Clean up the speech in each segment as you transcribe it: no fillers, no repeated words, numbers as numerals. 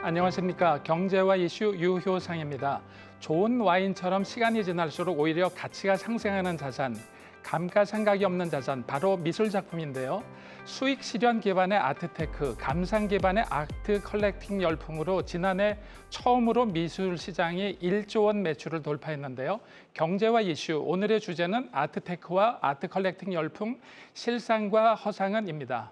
안녕하십니까. 경제와 이슈 유효상입니다. 좋은 와인처럼 시간이 지날수록 오히려 가치가 상승하는 자산, 감가상각이 없는 자산, 바로 미술 작품인데요. 수익 실현 기반의 아트테크, 감상 기반의 아트 컬렉팅 열풍으로 지난해 처음으로 미술 시장이 1조 원 매출을 돌파했는데요. 경제와 이슈, 오늘의 주제는 아트테크와 아트 컬렉팅 열풍, 실상과 허상은입니다.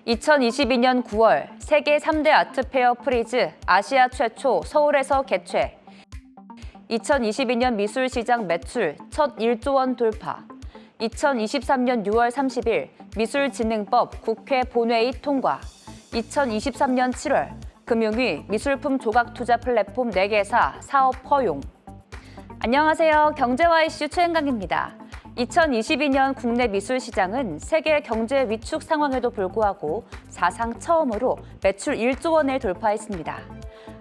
2022년 9월 세계 3대 아트페어 프리즈 아시아 최초 서울에서 개최. 2022년 미술시장 매출 첫 1조 원 돌파. 2023년 6월 30일 미술진흥법 국회 본회의 통과. 2023년 7월 금융위 미술품 조각 투자 플랫폼 4개사 사업 허용. 안녕하세요. 경제와 이슈 최은강입니다. 2022년 국내 미술 시장은 세계 경제 위축 상황에도 불구하고 사상 처음으로 매출 1조 원을 돌파했습니다.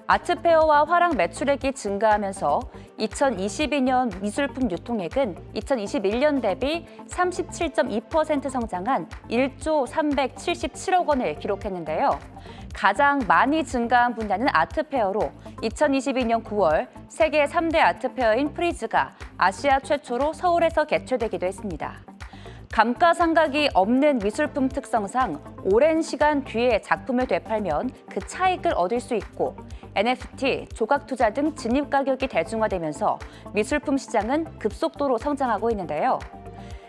아트페어와 화랑 매출액이 증가하면서 2022년 미술품 유통액은 2021년 대비 37.2% 성장한 1조 377억 원을 기록했는데요. 가장 많이 증가한 분야는 아트페어로 2022년 9월 세계 3대 아트페어인 프리즈가 아시아 최초로 서울에서 개최되기도 했습니다. 감가상각이 없는 미술품 특성상 오랜 시간 뒤에 작품을 되팔면 그 차익을 얻을 수 있고 NFT, 조각 투자 등 진입 가격이 대중화되면서 미술품 시장은 급속도로 성장하고 있는데요.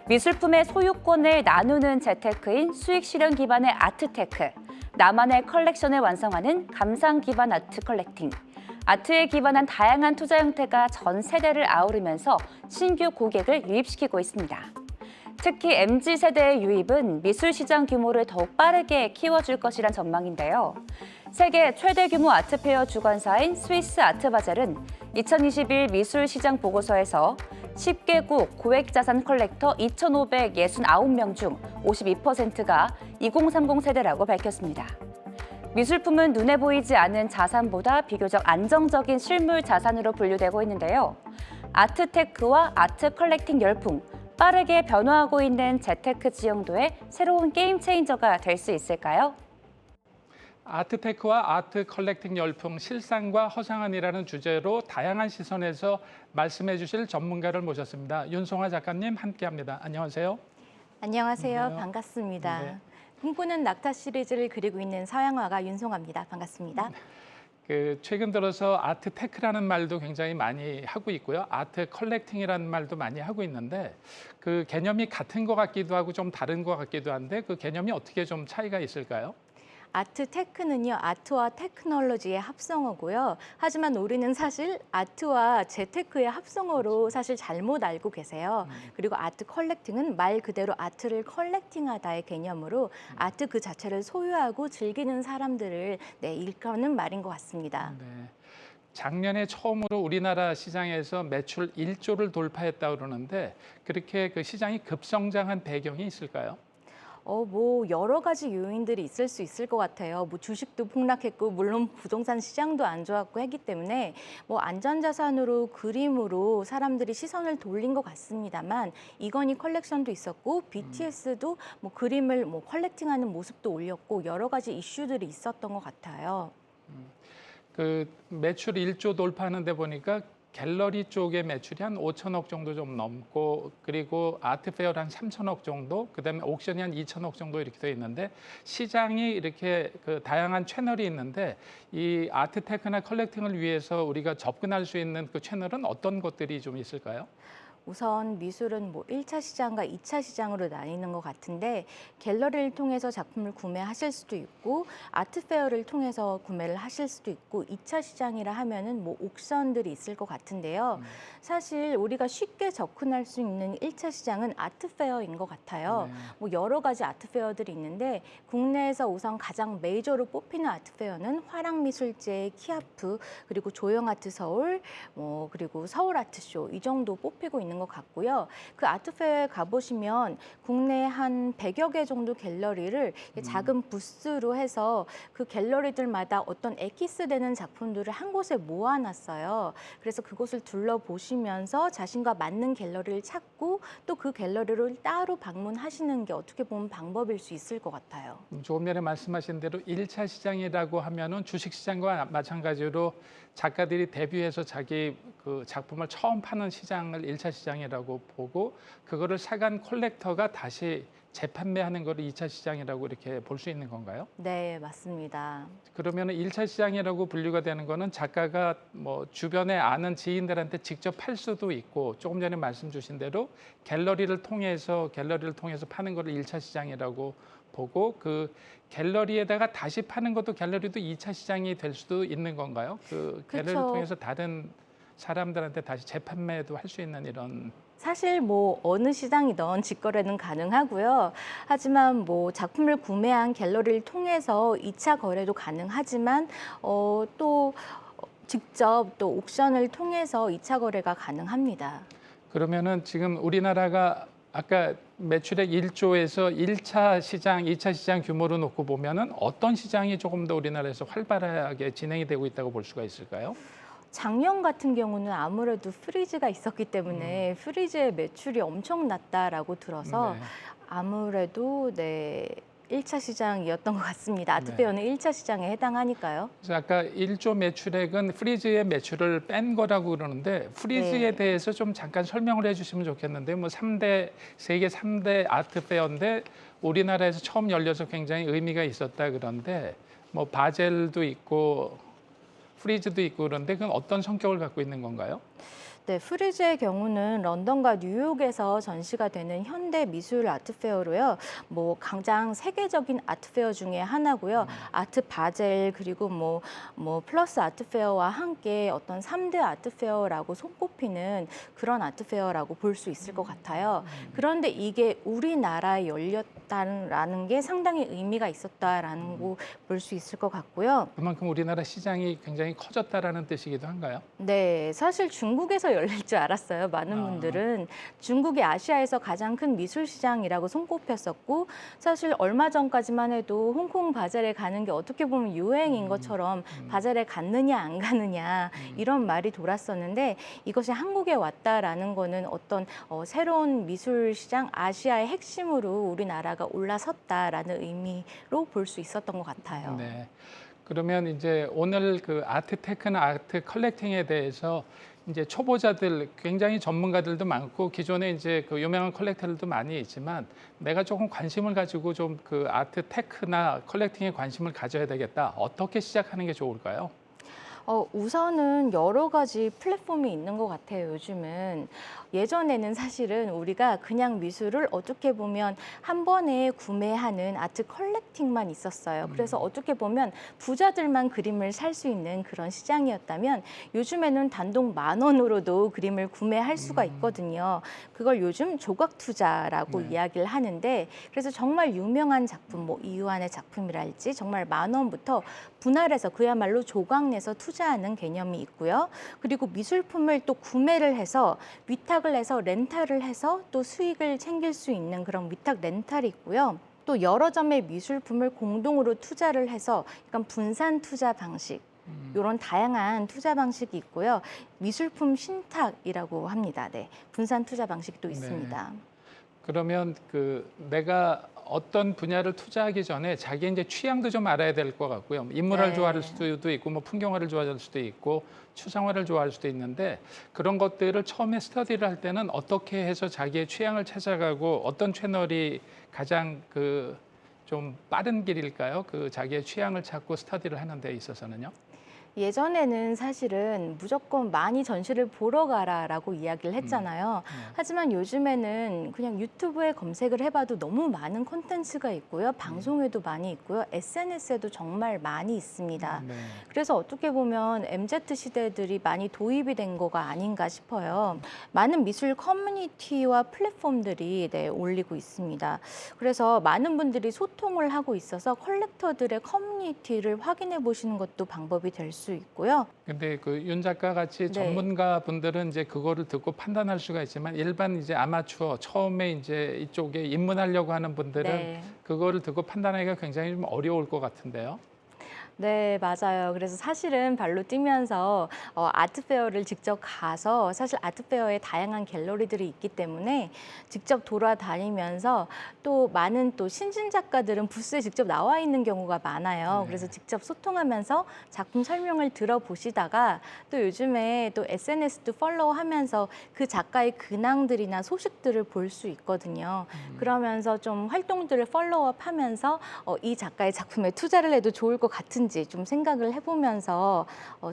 미술품의 소유권을 나누는 재테크인 수익 실현 기반의 아트테크, 나만의 컬렉션을 완성하는 감상 기반 아트 컬렉팅, 아트에 기반한 다양한 투자 형태가 전 세대를 아우르면서 신규 고객을 유입시키고 있습니다. 특히 MZ세대의 유입은 미술 시장 규모를 더욱 빠르게 키워줄 것이란 전망인데요. 세계 최대 규모 아트페어 주관사인 스위스 아트바젤은 2021 미술 시장 보고서에서 10개국 고액자산 컬렉터 2,569명 중 52%가 2030 세대라고 밝혔습니다. 미술품은 눈에 보이지 않는 자산보다 비교적 안정적인 실물 자산으로 분류되고 있는데요. 아트테크와 아트 컬렉팅 열풍, 빠르게 변화하고 있는 재테크 지형도의 새로운 게임 체인저가 될 수 있을까요? 아트테크와 아트 컬렉팅 열풍, 실상과 허상은이라는 주제로 다양한 시선에서 말씀해 주실 전문가를 모셨습니다. 윤송아 작가님 함께합니다. 안녕하세요. 안녕하세요. 네. 반갑습니다. 네. 꿈꾸는 낙타 시리즈를 그리고 있는 서양화가 윤송아입니다. 반갑습니다. 최근 들어서 아트테크라는 말도 굉장히 많이 하고 있고요. 아트 컬렉팅이라는 말도 많이 하고 있는데 그 개념이 같은 것 같기도 하고 좀 다른 것 같기도 한데 그 개념이 어떻게 좀 차이가 있을까요? 아트테크는요, 아트와 테크놀로지의 합성어고요. 하지만 우리는 사실 아트와 재테크의 합성어로 사실 잘못 알고 계세요. 그리고 아트 컬렉팅은 말 그대로 아트를 컬렉팅하다의 개념으로 아트 그 자체를 소유하고 즐기는 사람들을 일컫는 말인 것 같습니다. 네. 작년에 처음으로 우리나라 시장에서 매출 1조를 돌파했다고 그러는데 그렇게 그 시장이 급성장한 배경이 있을까요? 여러 가지 요인들이 있을 수 있을 것 같아요. 주식도 폭락했고, 물론 부동산 시장도 안 좋았고 했기 때문에 안전자산으로 그림으로 사람들이 시선을 돌린 것 같습니다만 이건희 컬렉션도 있었고, BTS도 그림을 컬렉팅하는 모습도 올렸고 여러 가지 이슈들이 있었던 것 같아요. 그 매출 1조 돌파하는데 보니까 갤러리 쪽의 매출이 한 5천억 정도 좀 넘고 그리고 아트페어를 한 3천억 정도, 그다음에 옥션이 한 2천억 정도 이렇게 돼 있는데 시장이 이렇게 그 다양한 채널이 있는데 이 아트테크나 컬렉팅을 위해서 우리가 접근할 수 있는 그 채널은 어떤 것들이 좀 있을까요? 우선 미술은 1차 시장과 2차 시장으로 나뉘는 것 같은데 갤러리를 통해서 작품을 구매하실 수도 있고 아트페어를 통해서 구매를 하실 수도 있고 2차 시장이라 하면은 옥션들이 있을 것 같은데요. 사실 우리가 쉽게 접근할 수 있는 1차 시장은 아트페어인 것 같아요. 여러 가지 아트페어들이 있는데 국내에서 우선 가장 메이저로 뽑히는 아트페어는 화랑미술제, 키아프, 그리고 조형아트 서울, 그리고 서울아트쇼 이 정도 뽑히고 있는 있는 것 같고요. 그 아트페어에 가보시면 국내 한 100여 개 정도 갤러리를 작은 부스로 해서 그 갤러리들마다 어떤 엑기스되는 작품들을 한 곳에 모아놨어요. 그래서 그곳을 둘러보시면서 자신과 맞는 갤러리를 찾고 또 그 갤러리를 따로 방문하시는 게 어떻게 보면 방법일 수 있을 것 같아요. 조금 전에 말씀하신 대로 1차 시장이라고 하면은 주식 시장과 마찬가지로 작가들이 데뷔해서 자기 그 작품을 처음 파는 시장을 1차 시장이라고 보고 그거를 사간 콜렉터가 다시 재판매하는 거를 2차 시장이라고 이렇게 볼 수 있는 건가요? 네, 맞습니다. 그러면은 1차 시장이라고 분류가 되는 거는 작가가 뭐 주변에 아는 지인들한테 직접 팔 수도 있고 조금 전에 말씀 주신 대로 갤러리를 통해서 파는 거를 1차 시장이라고 보고 그 갤러리에다가 다시 파는 것도 갤러리도 2차 시장이 될 수도 있는 건가요? 그 갤러리를 그쵸. 통해서 다른 사람들한테 다시 재판매도 할 수 있는 이런 사실 뭐 어느 시장이든 직거래는 가능하고요. 하지만 뭐 작품을 구매한 갤러리를 통해서 2차 거래도 가능하지만 또 직접 또 옥션을 통해서 2차 거래가 가능합니다. 그러면은 지금 우리나라가 아까 매출액 1조에서 1차 시장, 2차 시장 규모로 놓고 보면은 어떤 시장이 조금 더 우리나라에서 활발하게 진행이 되고 있다고 볼 수가 있을까요? 작년 같은 경우는 아무래도 프리즈가 있었기 때문에 프리즈의 매출이 엄청났다라고 들어서 네. 아무래도 네, 1차 시장이었던 것 같습니다. 아트페어는 1차 시장에 해당하니까요. 그래서 아까 1조 매출액은 프리즈의 매출을 뺀 거라고 그러는데 프리즈에 네. 대해서 좀 잠깐 설명을 해주시면 좋겠는데 뭐 세계 3대 아트페어인데 우리나라에서 처음 열려서 굉장히 의미가 있었다 그런데 뭐 바젤도 있고 프리즈도 있고 그런데 그건 어떤 성격을 갖고 있는 건가요? 네, 프리즈의 경우는 런던과 뉴욕에서 전시가 되는 현대 미술 아트페어로요. 뭐 가장 세계적인 아트페어 중에 하나고요. 아트 바젤 그리고 뭐 플러스 아트페어와 함께 어떤 3대 아트페어라고 손꼽히는 그런 아트페어라고 볼 수 있을 것 같아요. 그런데 이게 우리나라에 열렸다는 게 상당히 의미가 있었다라는 거 볼 수 있을 것 같고요. 그만큼 우리나라 시장이 굉장히 커졌다라는 뜻이기도 한가요? 네, 사실 중국에서 열릴 줄 알았어요. 많은 분들은 중국이 아시아에서 가장 큰 미술 시장이라고 손꼽혔었고 사실 얼마 전까지만 해도 홍콩 바젤에 가는 게 어떻게 보면 유행인 것처럼 바젤에 갔느냐 안 가느냐 이런 말이 돌았었는데 이것이 한국에 왔다라는 거는 어떤 새로운 미술 시장 아시아의 핵심으로 우리나라가 올라섰다라는 의미로 볼 수 있었던 것 같아요. 네. 그러면 이제 오늘 그 아트 테크나 아트 컬렉팅에 대해서 이제 초보자들 굉장히 전문가들도 많고 기존에 이제 그 유명한 컬렉터들도 많이 있지만 내가 조금 관심을 가지고 좀 그 아트 테크나 컬렉팅에 관심을 가져야 되겠다. 어떻게 시작하는 게 좋을까요? 우선은 여러 가지 플랫폼이 있는 것 같아요, 요즘은. 예전에는 사실은 우리가 그냥 미술을 어떻게 보면 한 번에 구매하는 아트 컬렉팅만 있었어요. 그래서 어떻게 보면 부자들만 그림을 살 수 있는 그런 시장이었다면 요즘에는 단독 10,000원으로도 그림을 구매할 수가 있거든요. 그걸 요즘 조각 투자라고 네. 이야기를 하는데 그래서 정말 유명한 작품, 뭐 이유안의 작품이랄지 정말 10,000원부터 분할해서 그야말로 조각 내서 투자하는 개념이 있고요. 그리고 미술품을 또 구매를 해서 위탁을 해서 렌탈을 해서 또 수익을 챙길 수 있는 그런 위탁 렌탈이 있고요. 또 여러 점의 미술품을 공동으로 투자를 해서 약간 분산 투자 방식 이런 다양한 투자 방식이 있고요. 미술품 신탁이라고 합니다. 네, 분산 투자 방식도 있습니다. 그러면 그 내가 어떤 분야를 투자하기 전에 자기 이제 취향도 좀 알아야 될 것 같고요. 인물을 네. 좋아할 수도 있고, 뭐 풍경화를 좋아할 수도 있고, 추상화를 좋아할 수도 있는데 그런 것들을 처음에 스터디를 할 때는 어떻게 해서 자기의 취향을 찾아가고 어떤 채널이 가장 그 좀 빠른 길일까요? 그 자기의 취향을 찾고 스터디를 하는 데 있어서는요. 예전에는 사실은 무조건 많이 전시를 보러 가라라고 이야기를 했잖아요. 하지만 요즘에는 그냥 유튜브에 검색을 해봐도 너무 많은 콘텐츠가 있고요. 방송에도 많이 있고요. SNS에도 정말 많이 있습니다. 네. 그래서 어떻게 보면 MZ 시대들이 많이 도입이 된 거가 아닌가 싶어요. 많은 미술 커뮤니티와 플랫폼들이 올리고 있습니다. 그래서 많은 분들이 소통을 하고 있어서 컬렉터들의 커뮤니티를 확인해 보시는 것도 방법이 될 수 수 있고요. 근데 그 윤 작가 같이 네. 전문가 분들은 이제 그거를 듣고 판단할 수가 있지만 일반 이제 아마추어 처음에 이제 이쪽에 입문하려고 하는 분들은 네. 그거를 듣고 판단하기가 굉장히 좀 어려울 것 같은데요. 네, 맞아요. 그래서 사실은 발로 뛰면서 아트페어를 직접 가서 사실 아트페어에 다양한 갤러리들이 있기 때문에 직접 돌아다니면서 또 많은 또 신진 작가들은 부스에 직접 나와 있는 경우가 많아요. 네. 그래서 직접 소통하면서 작품 설명을 들어보시다가 또 요즘에 또 SNS도 팔로우하면서 그 작가의 근황들이나 소식들을 볼 수 있거든요. 그러면서 좀 활동들을 팔로우업하면서 이 작가의 작품에 투자를 해도 좋을 것 같은지 좀 생각을 해보면서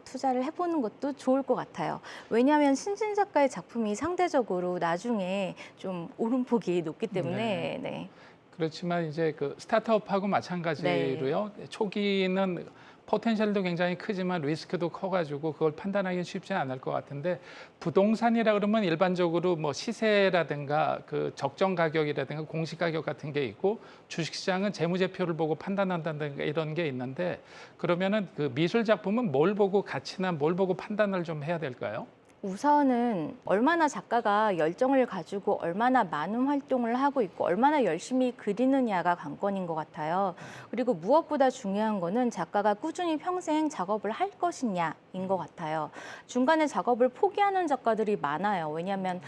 투자를 해보는 것도 좋을 것 같아요. 왜냐하면 신진 작가의 작품이 상대적으로 나중에 좀 오름폭이 높기 때문에 네. 그렇지만 이제 그 스타트업하고 마찬가지로요. 초기는 포텐셜도 굉장히 크지만 리스크도 커가지고 그걸 판단하기 쉽지 않을 것 같은데 부동산이라 그러면 일반적으로 뭐 시세라든가 그 적정 가격이라든가 공시 가격 같은 게 있고 주식시장은 재무제표를 보고 판단한다든가 이런 게 있는데 그러면은 그 미술 작품은 뭘 보고 가치나 뭘 보고 판단을 좀 해야 될까요? 우선은 얼마나 작가가 열정을 가지고 얼마나 많은 활동을 하고 있고 얼마나 열심히 그리느냐가 관건인 것 같아요. 그리고 무엇보다 중요한 거는 작가가 꾸준히 평생 작업을 할 것이냐인 것 같아요. 중간에 작업을 포기하는 작가들이 많아요. 왜냐하면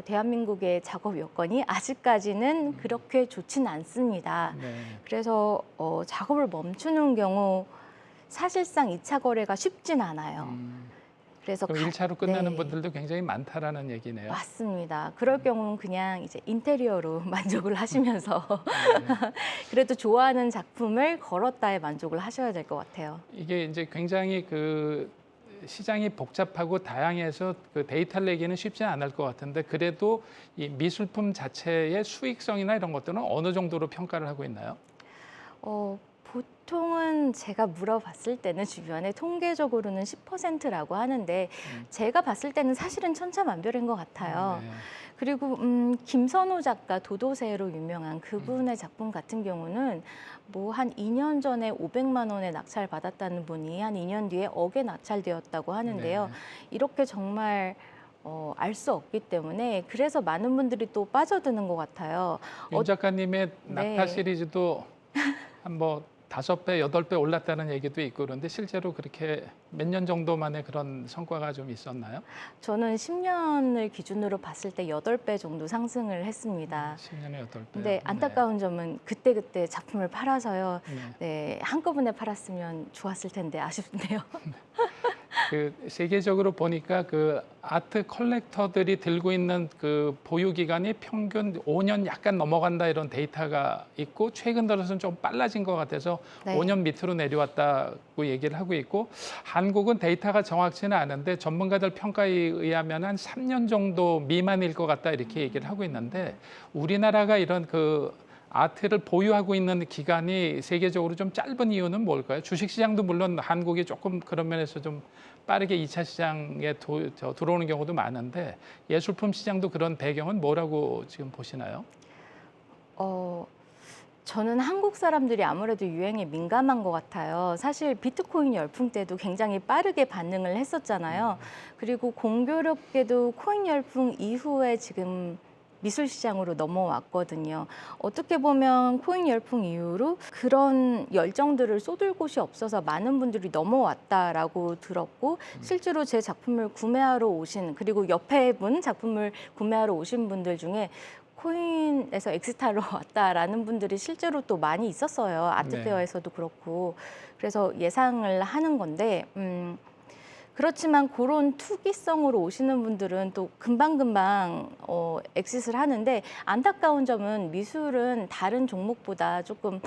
대한민국의 작업 여건이 아직까지는 그렇게 좋진 않습니다. 네. 그래서 작업을 멈추는 경우 사실상 2차 거래가 쉽진 않아요. 그래서 그럼 1차로 끝나는 네. 분들도 굉장히 많다라는 얘기네요. 맞습니다. 그럴 경우는 그냥 이제 인테리어로 만족을 하시면서 네. 그래도 좋아하는 작품을 걸었다에 만족을 하셔야 될 것 같아요. 이게 이제 굉장히 그 시장이 복잡하고 다양해서 그 데이터를 내기는 쉽지 않을 것 같은데 그래도 이 미술품 자체의 수익성이나 이런 것들은 어느 정도로 평가를 하고 있나요? 보통은 제가 물어봤을 때는 주변에 통계적으로는 10%라고 하는데 제가 봤을 때는 사실은 천차만별인 것 같아요. 네. 그리고 김선호 작가 도도새로 유명한 그분의 작품 같은 경우는 뭐 한 2년 전에 500만 원에 낙찰 받았다는 분이 한 2년 뒤에 억에 낙찰되었다고 하는데요. 네. 이렇게 정말 알 수 없기 때문에 그래서 많은 분들이 또 빠져드는 것 같아요. 윤 작가님의 네. 낙타 시리즈도 한 뭐 5배, 8배 올랐다는 얘기도 있고 그런데 실제로 그렇게 몇 년 정도 만에 그런 성과가 좀 있었나요? 저는 10년을 기준으로 봤을 때 8배 정도 상승을 했습니다. 10년에 8배. 근데 안타까운 점은 그때그때 작품을 팔아서요. 네, 한꺼번에 팔았으면 좋았을 텐데 아쉽네요. 그 세계적으로 보니까 그 아트 컬렉터들이 들고 있는 그 보유 기간이 평균 5년 약간 넘어간다 이런 데이터가 있고 최근 들어서는 좀 빨라진 것 같아서 네. 5년 밑으로 내려왔다고 얘기를 하고 있고 한국은 데이터가 정확치는 않은데 전문가들 평가에 의하면 한 3년 정도 미만일 것 같다 이렇게 얘기를 하고 있는데 우리나라가 이런 그 아트를 보유하고 있는 기간이 세계적으로 좀 짧은 이유는 뭘까요? 주식시장도 물론 한국이 조금 그런 면에서 좀 빠르게 2차 시장에 들어오는 경우도 많은데 예술품 시장도 그런 배경은 뭐라고 지금 보시나요? 저는 한국 사람들이 아무래도 유행에 민감한 것 같아요. 사실 비트코인 열풍 때도 굉장히 빠르게 반응을 했었잖아요. 그리고 공교롭게도 코인 열풍 이후에 지금 미술 시장으로 넘어왔거든요. 어떻게 보면 코인 열풍 이후로 그런 열정들을 쏟을 곳이 없어서 많은 분들이 넘어왔다라고 들었고 실제로 제 작품을 구매하러 오신 그리고 옆에 분 작품을 구매하러 오신 분들 중에 코인에서 엑스타로 왔다라는 분들이 실제로 또 많이 있었어요. 아트페어에서도 그렇고. 그래서 예상을 하는 건데 그렇지만 그런 투기성으로 오시는 분들은 또 금방금방 엑싯을 하는데 안타까운 점은 미술은 다른 종목보다 조금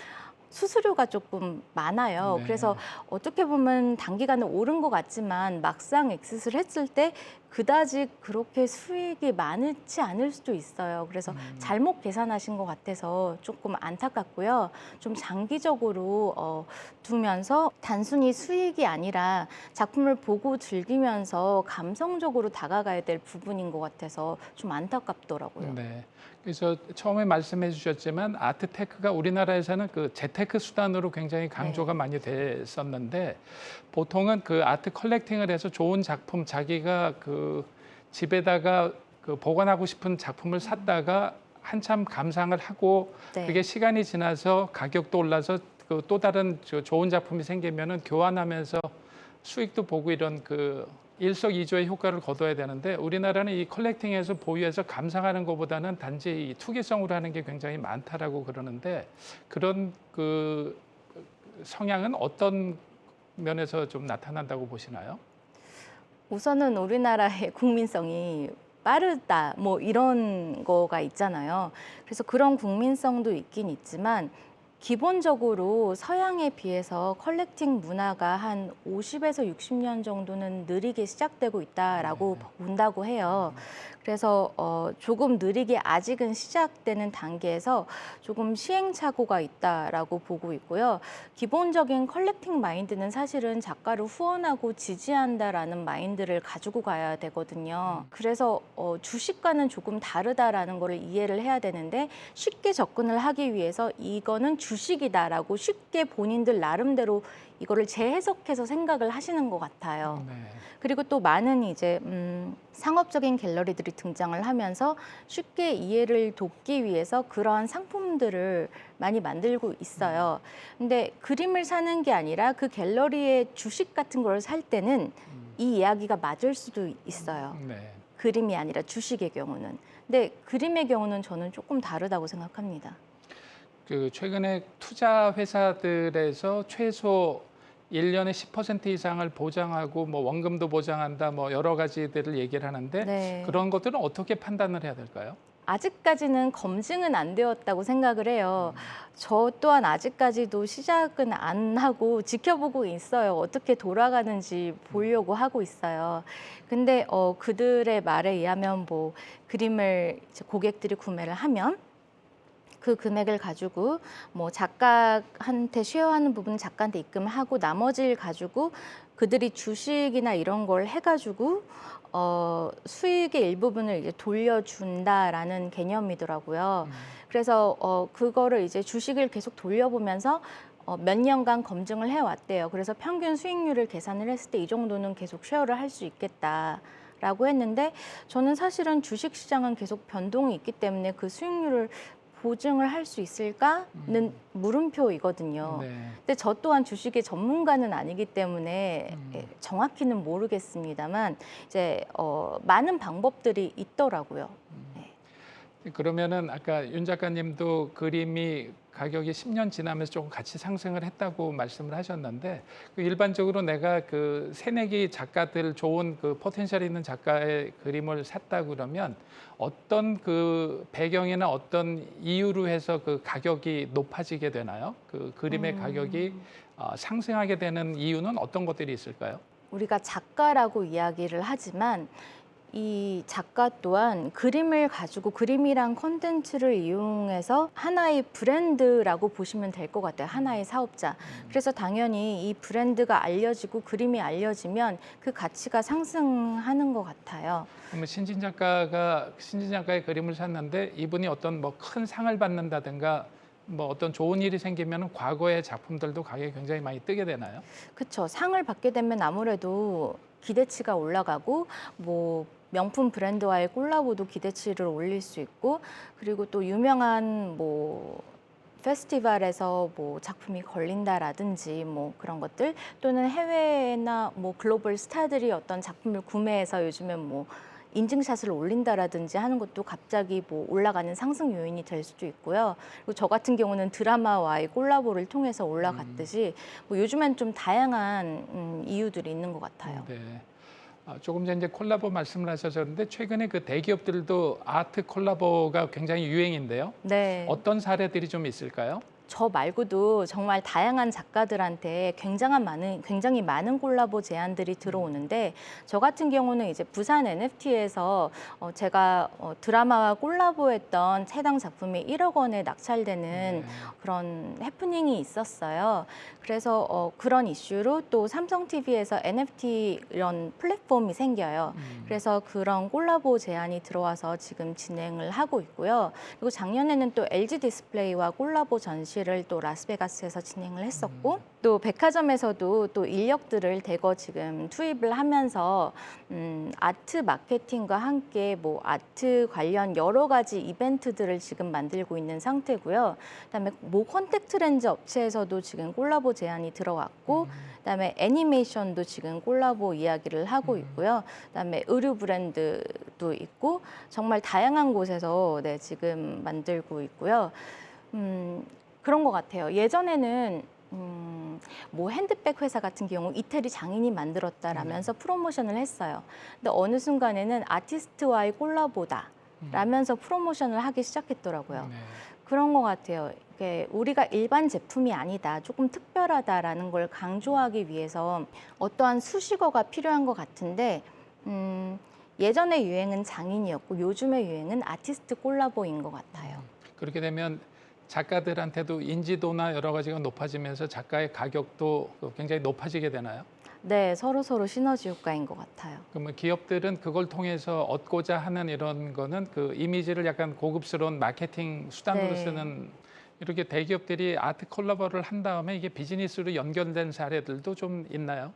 수수료가 조금 많아요. 네. 그래서 어떻게 보면 단기간에 오른 것 같지만 막상 엑싯을 했을 때 그다지 그렇게 수익이 많지 않을 수도 있어요. 그래서 잘못 계산하신 것 같아서 조금 안타깝고요. 좀 장기적으로 두면서 단순히 수익이 아니라 작품을 보고 즐기면서 감성적으로 다가가야 될 부분인 것 같아서 좀 안타깝더라고요. 네. 그래서 처음에 말씀해 주셨지만 아트테크가 우리나라에서는 그 재테크 수단으로 굉장히 강조가 네. 많이 됐었는데 보통은 그 아트 컬렉팅을 해서 좋은 작품 자기가 그 집에다가 그 보관하고 싶은 작품을 샀다가 한참 감상을 하고 네. 그게 시간이 지나서 가격도 올라서 그 또 다른 좋은 작품이 생기면은 교환하면서 수익도 보고 이런 그 일석이조의 효과를 거둬야 되는데 우리나라는 이 컬렉팅에서 보유해서 감상하는 것보다는 단지 이 투기성으로 하는 게 굉장히 많다라고 그러는데 그런 그 성향은 어떤 면에서 좀 나타난다고 보시나요? 우선은 우리나라의 국민성이 빠르다, 뭐 이런 거가 있잖아요. 그래서 그런 국민성도 있긴 있지만 기본적으로 서양에 비해서 컬렉팅 문화가 한 50에서 60년 정도는 느리게 시작되고 있다라고 본다고 해요. 그래서 조금 느리게 아직은 시작되는 단계에서 조금 시행착오가 있다라고 보고 있고요. 기본적인 컬렉팅 마인드는 사실은 작가를 후원하고 지지한다라는 마인드를 가지고 가야 되거든요. 그래서 주식과는 조금 다르다라는 거를 이해를 해야 되는데 쉽게 접근을 하기 위해서 이거는 주식이다라고 쉽게 본인들 나름대로 이거를 재해석해서 생각을 하시는 것 같아요. 네. 그리고 또 많은 이제 상업적인 갤러리들이 등장을 하면서 쉽게 이해를 돕기 위해서 그러한 상품들을 많이 만들고 있어요. 근데 그림을 사는 게 아니라 그 갤러리의 주식 같은 걸 살 때는 이 이야기가 맞을 수도 있어요. 네. 그림이 아니라 주식의 경우는. 근데 그림의 경우는 저는 조금 다르다고 생각합니다. 그 최근에 투자 회사들에서 최소 1년에 10% 이상을 보장하고 뭐 원금도 보장한다 뭐 여러 가지들을 얘기를 하는데 네. 그런 것들은 어떻게 판단을 해야 될까요? 아직까지는 검증은 안 되었다고 생각을 해요. 저 또한 아직까지도 시작은 안 하고 지켜보고 있어요. 어떻게 돌아가는지 보려고 하고 있어요. 근데 그들의 말에 의하면 뭐 그림을 이제 고객들이 구매를 하면 그 금액을 가지고 뭐 작가한테 쉐어하는 부분 작가한테 입금을 하고 나머지를 가지고 그들이 주식이나 이런 걸 해가지고 수익의 일부분을 이제 돌려준다라는 개념이더라고요. 그래서 그거를 이제 주식을 계속 돌려보면서 몇 년간 검증을 해왔대요. 그래서 평균 수익률을 계산을 했을 때 이 정도는 계속 쉐어를 할 수 있겠다라고 했는데 저는 사실은 주식 시장은 계속 변동이 있기 때문에 그 수익률을 보증을 할 수 있을까는 물음표이거든요. 네. 근데 저 또한 주식의 전문가는 아니기 때문에 정확히는 모르겠습니다만 이제 많은 방법들이 있더라고요. 그러면은 아까 윤 작가님도 그림이 가격이 10년 지나면서 조금 같이 상승을 했다고 말씀을 하셨는데 그 일반적으로 내가 그 새내기 작가들 좋은 그 포텐셜 있는 작가의 그림을 샀다 그러면 어떤 그 배경이나 어떤 이유로 해서 그 가격이 높아지게 되나요? 그 그림의 가격이 상승하게 되는 이유는 어떤 것들이 있을까요? 우리가 작가라고 이야기를 하지만 이 작가 또한 그림을 가지고 그림이란 콘텐츠를 이용해서 하나의 브랜드라고 보시면 될 것 같아요. 하나의 사업자. 그래서 당연히 이 브랜드가 알려지고 그림이 알려지면 그 가치가 상승하는 것 같아요. 그러면 신진 작가의 그림을 샀는데 이분이 어떤 뭐 큰 상을 받는다든가 뭐 어떤 좋은 일이 생기면 과거의 작품들도 가격이 굉장히 많이 뜨게 되나요? 그렇죠. 상을 받게 되면 아무래도 기대치가 올라가고 뭐 명품 브랜드와의 콜라보도 기대치를 올릴 수 있고 그리고 또 유명한 뭐 페스티벌에서 뭐 작품이 걸린다라든지 뭐 그런 것들 또는 해외나 뭐 글로벌 스타들이 어떤 작품을 구매해서 요즘엔 뭐 인증샷을 올린다라든지 하는 것도 갑자기 뭐 올라가는 상승 요인이 될 수도 있고요. 그리고 저 같은 경우는 드라마와의 콜라보를 통해서 올라갔듯이 뭐 요즘엔 좀 다양한 이유들이 있는 것 같아요. 네. 조금 전에 이제 콜라보 말씀을 하셨는데 최근에 그 대기업들도 아트 콜라보가 굉장히 유행인데요. 네. 어떤 사례들이 좀 있을까요? 저 말고도 정말 다양한 작가들한테 굉장히 많은 콜라보 제안들이 들어오는데 저 같은 경우는 이제 부산 NFT에서 제가 드라마와 콜라보했던 해당 작품이 1억 원에 낙찰되는 그런 해프닝이 있었어요. 그래서 그런 이슈로 또 삼성 TV에서 NFT 이런 플랫폼이 생겨요. 그래서 그런 콜라보 제안이 들어와서 지금 진행을 하고 있고요. 그리고 작년에는 또 LG 디스플레이와 콜라보 전시를 또 라스베가스에서 진행을 했었고 또 백화점에서도 또 인력들을 대거 지금 투입을 하면서 아트 마케팅과 함께 뭐 아트 관련 여러 가지 이벤트들을 지금 만들고 있는 상태고요. 그다음에 모 컨택트 렌즈 업체에서도 지금 콜라보 제안이 들어왔고 그다음에 애니메이션도 지금 콜라보 이야기를 하고 있고요. 그다음에 의류 브랜드도 있고 정말 다양한 곳에서 네, 지금 만들고 있고요. 그런 것 같아요. 예전에는 뭐 핸드백 회사 같은 경우 이태리 장인이 만들었다라면서 프로모션을 했어요. 근데 어느 순간에는 아티스트와의 콜라보다 라면서 프로모션을 하기 시작했더라고요. 네. 그런 것 같아요. 이게 우리가 일반 제품이 아니다, 조금 특별하다라는 걸 강조하기 위해서 어떠한 수식어가 필요한 것 같은데 예전의 유행은 장인이었고 요즘의 유행은 아티스트 콜라보인 것 같아요. 그렇게 되면 작가들한테도 인지도나 여러 가지가 높아지면서 작가의 가격도 굉장히 높아지게 되나요? 네, 서로 시너지 효과인 것 같아요. 그러면 기업들은 그걸 통해서 얻고자 하는 이런 거는 그 이미지를 약간 고급스러운 마케팅 수단으로 네. 쓰는 이렇게 대기업들이 아트 콜라보를 한 다음에 이게 비즈니스로 연결된 사례들도 좀 있나요?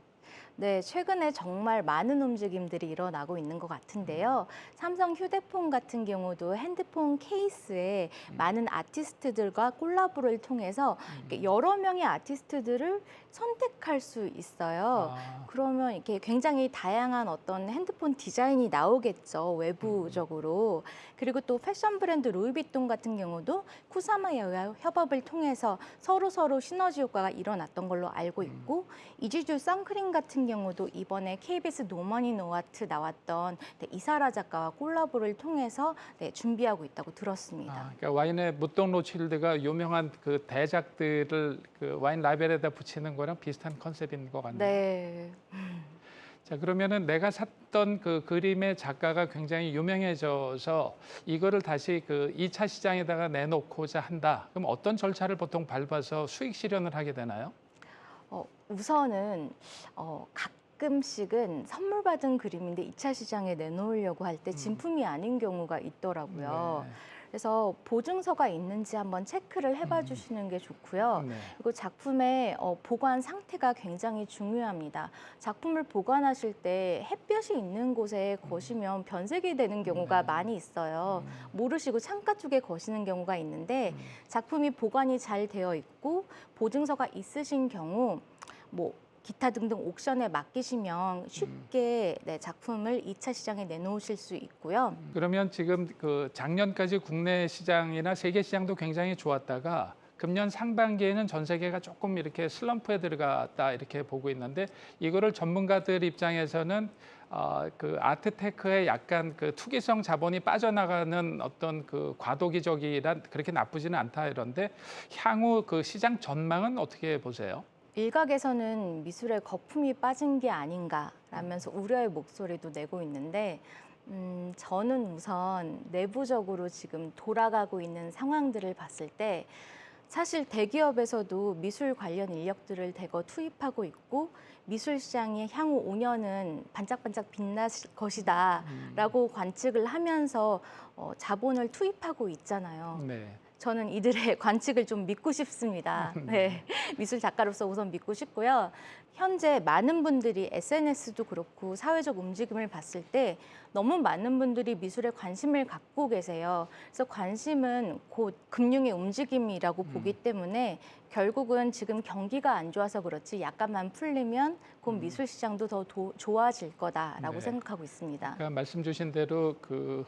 네, 최근에 정말 많은 움직임들이 일어나고 있는 것 같은데요. 삼성 휴대폰 같은 경우도 핸드폰 케이스에 많은 아티스트들과 콜라보를 통해서 여러 명의 아티스트들을 선택할 수 있어요. 그러면 이렇게 굉장히 다양한 어떤 핸드폰 디자인이 나오겠죠, 외부적으로. 그리고 또 패션 브랜드 루이비통 같은 경우도 쿠사마야와 협업을 통해서 서로 시너지 효과가 일어났던 걸로 알고 있고 이지주 선크림 같은 경우도 이번에 KBS 노머니 노아트 나왔던 이사라 작가와 콜라보를 통해서 준비하고 있다고 들었습니다. 그러니까 와인의 무동 로칠드가 유명한 그 대작들을 그 와인 라벨에다 붙이는 거랑 비슷한 컨셉인 것 같네요. 네. 자, 그러면은 내가 샀던 그 그림의 작가가 굉장히 유명해져서 이거를 다시 그 2차 시장에다가 내놓고자 한다. 그럼 어떤 절차를 보통 밟아서 수익 실현을 하게 되나요? 우선은 가끔씩은 선물 받은 그림인데 2차 시장에 내놓으려고 할 때 진품이 아닌 경우가 있더라고요. 네. 그래서 보증서가 있는지 한번 체크를 해봐 주시는 게 좋고요. 네. 그리고 작품의 보관 상태가 굉장히 중요합니다. 작품을 보관하실 때 햇볕이 있는 곳에 거시면 변색이 되는 경우가 많이 있어요. 모르시고 창가 쪽에 거시는 경우가 있는데 작품이 보관이 잘 되어 있고 보증서가 있으신 경우 뭐 기타 등등 옥션에 맡기시면 쉽게 작품을 2차 시장에 내놓으실 수 있고요. 그러면 지금 그 작년까지 국내 시장이나 세계 시장도 굉장히 좋았다가 금년 상반기에는 전 세계가 조금 이렇게 슬럼프에 들어갔다 이렇게 보고 있는데 이거를 전문가들 입장에서는 그 아트테크에 약간 그 투기성 자본이 빠져나가는 어떤 그 과도기적이란 그렇게 나쁘지는 않다 이런데 향후 그 시장 전망은 어떻게 보세요? 일각에서는 미술에 거품이 빠진 게 아닌가라면서 우려의 목소리도 내고 있는데 저는 우선 내부적으로 지금 돌아가고 있는 상황들을 봤을 때 사실 대기업에서도 미술 관련 인력들을 대거 투입하고 있고 미술 시장이 향후 5년은 반짝반짝 빛날 것이다 라고 관측을 하면서 자본을 투입하고 있잖아요. 네. 저는 이들의 관측을 좀 믿고 싶습니다. 네, 미술 작가로서 우선 믿고 싶고요. 현재 많은 분들이 SNS도 그렇고 사회적 움직임을 봤을 때 너무 많은 분들이 미술에 관심을 갖고 계세요. 그래서 관심은 곧 금융의 움직임이라고 보기 때문에 결국은 지금 경기가 안 좋아서 그렇지 약간만 풀리면 곧 미술 시장도 더 좋아질 거다라고 네. 생각하고 있습니다. 그러니까 말씀 주신 대로 그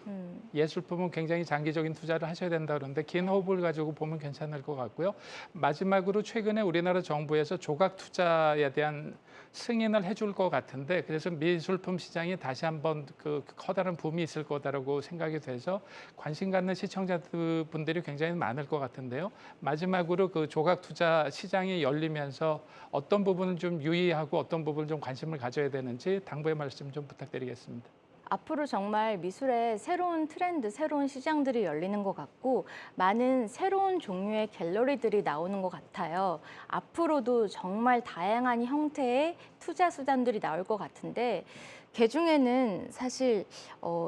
예술품은 굉장히 장기적인 투자를 하셔야 된다 그러는데 긴 호흡을 가지고 보면 괜찮을 것 같고요. 마지막으로 최근에 우리나라 정부에서 조각 투자에 대한 승인을 해줄 것 같은데 그래서 미술품 시장이 다시 한번 그 커다란 붐이 있을 거다라고 생각이 돼서 관심 갖는 시청자분들이 굉장히 많을 것 같은데요. 마지막으로 그 조각 투자 시장이 열리면서 어떤 부분을 좀 유의하고 어떤 부분을 좀 관심을 가져야 되는지 당부의 말씀 좀 부탁드리겠습니다. 앞으로 정말 미술의 새로운 트렌드, 새로운 시장들이 열리는 것 같고 많은 새로운 종류의 갤러리들이 나오는 것 같아요. 앞으로도 정말 다양한 형태의 투자 수단들이 나올 것 같은데 그중에는 사실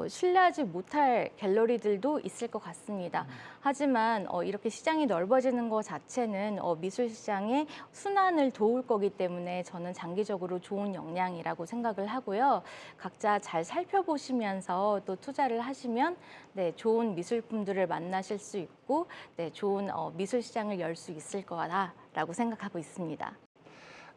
신뢰하지 못할 갤러리들도 있을 것 같습니다. 하지만 이렇게 시장이 넓어지는 것 자체는 미술 시장의 순환을 도울 거기 때문에 저는 장기적으로 좋은 역량이라고 생각을 하고요. 각자 잘 살펴보시면서 또 투자를 하시면 네, 좋은 미술품들을 만나실 수 있고 네, 좋은 미술 시장을 열 수 있을 거라고 생각하고 있습니다.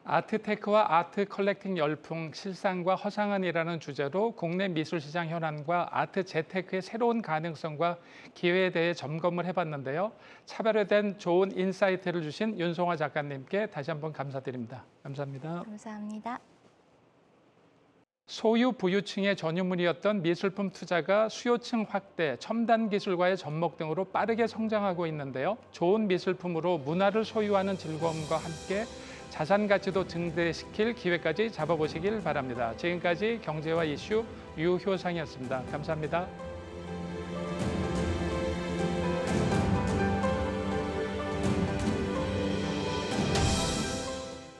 아트테크와 아트 컬렉팅 열풍, 실상과 허상한이라는 주제로 국내 미술시장 현안과 아트 재테크의 새로운 가능성과 기회에 대해 점검을 해봤는데요. 차별화된 좋은 인사이트를 주신 윤송화 작가님께 다시 한번 감사드립니다. 감사합니다. 감사합니다. 소유 부유층의 전유물이었던 미술품 투자가 수요층 확대, 첨단 기술과의 접목 등으로 빠르게 성장하고 있는데요. 좋은 미술품으로 문화를 소유하는 즐거움과 함께 자산 가치도 증대시킬 기회까지 잡아보시길 바랍니다. 지금까지 경제와 이슈 유효상이었습니다. 감사합니다.